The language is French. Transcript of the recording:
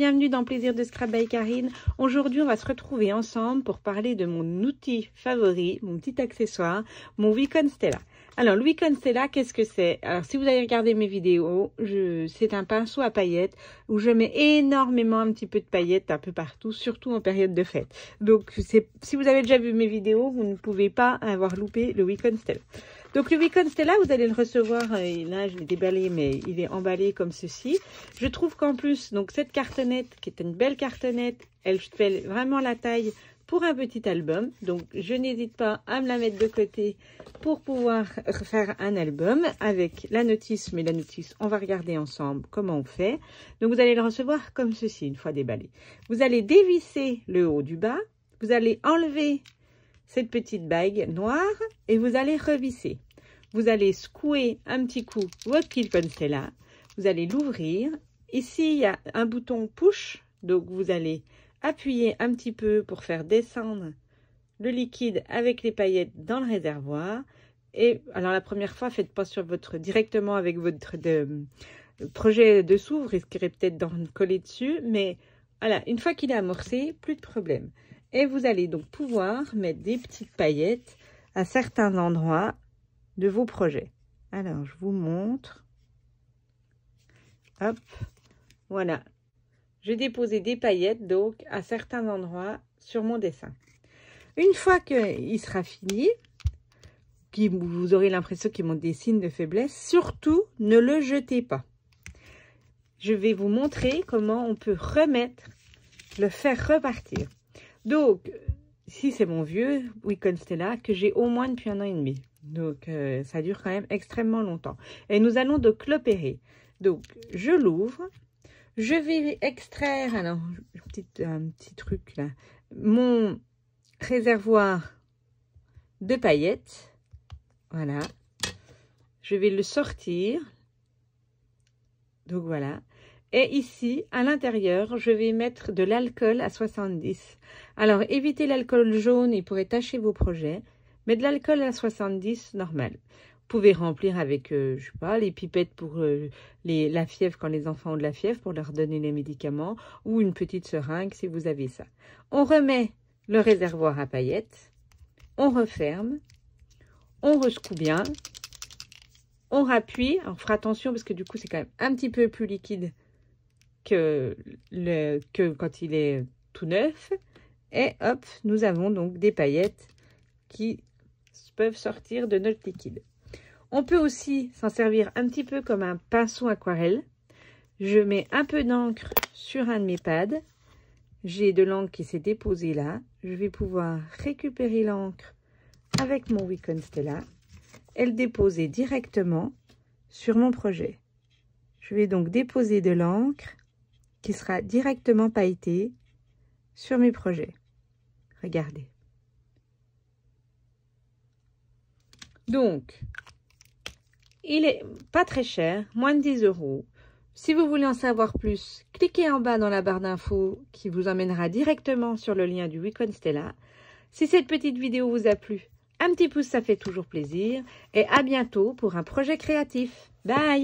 bienvenue dans Plaisir de Scrap by Karine. Aujourd'hui, on va se retrouver ensemble pour parler de mon outil favori, mon petit accessoire, mon Wicon Stella. Alors, le Wicon Stella, qu'est-ce que c'est? Alors, si vous avez regardé mes vidéos, c'est un pinceau à paillettes où je mets énormément un petit peu de paillettes un peu partout, surtout en période de fête. Donc, si vous avez déjà vu mes vidéos, vous ne pouvez pas avoir loupé le Wicon Stella. Donc, le Wicon Stella, vous allez le recevoir, et là, je l'ai déballé, mais il est emballé comme ceci. Je trouve qu'en plus, donc, cette cartonnette, qui est une belle cartonnette, elle fait vraiment la taille pour un petit album. Donc, je n'hésite pas à me la mettre de côté pour pouvoir faire un album avec la notice. Mais la notice, on va regarder ensemble comment on fait. Donc, vous allez le recevoir comme ceci, une fois déballé. Vous allez dévisser le haut du bas. Vous allez enlever cette petite bague noire et vous allez revisser. Vous allez secouer un petit coup votre Wicon Stella. Vous allez l'ouvrir. Ici, il y a un bouton push. Donc, vous allez appuyer un petit peu pour faire descendre le liquide avec les paillettes dans le réservoir. Et alors, la première fois, faites pas directement avec votre projet dessous. Vous risquerez peut-être d'en coller dessus. Mais voilà, une fois qu'il est amorcé, plus de problème. Et vous allez donc pouvoir mettre des petites paillettes à certains endroits de vos projets. Alors, je vous montre. Hop, voilà. J'ai déposé des paillettes, donc, à certains endroits sur mon dessin. Une fois qu'il sera fini, vous aurez l'impression qu'il montre des signes de faiblesse, surtout, ne le jetez pas. Je vais vous montrer comment on peut le faire repartir. Donc, ici, c'est mon vieux Wicon Stella que j'ai au moins depuis 1 an et demi. Donc, ça dure quand même extrêmement longtemps. Et nous allons donc l'opérer. Donc, je l'ouvre. Je vais extraire, alors, un petit truc là, mon réservoir de paillettes. Voilà. Je vais le sortir. Donc, voilà. Et ici, à l'intérieur, je vais mettre de l'alcool à 70. Alors, évitez l'alcool jaune, il pourrait tacher vos projets. Mais de l'alcool à 70, normal. Vous pouvez remplir avec, je sais pas, les pipettes pour la fièvre, quand les enfants ont de la fièvre, pour leur donner les médicaments, ou une petite seringue si vous avez ça. On remet le réservoir à paillettes, on referme, on ressecoue bien, on rappuie. Alors, fera attention parce que du coup, c'est quand même un petit peu plus liquide que quand il est tout neuf. Et hop, nous avons donc des paillettes qui peuvent sortir de notre liquide. On peut aussi s'en servir un petit peu comme un pinceau aquarelle. Je mets un peu d'encre sur un de mes pads. J'ai de l'encre qui s'est déposée là. Je vais pouvoir récupérer l'encre avec mon Wicon Stella et le déposer directement sur mon projet. Je vais donc déposer de l'encre qui sera directement pailletée sur mes projets. Regardez. Donc, il est pas très cher, moins de 10 €. Si vous voulez en savoir plus, cliquez en bas dans la barre d'infos qui vous emmènera directement sur le lien du Wicon Stella. Si cette petite vidéo vous a plu, un petit pouce, ça fait toujours plaisir. Et à bientôt pour un projet créatif. Bye!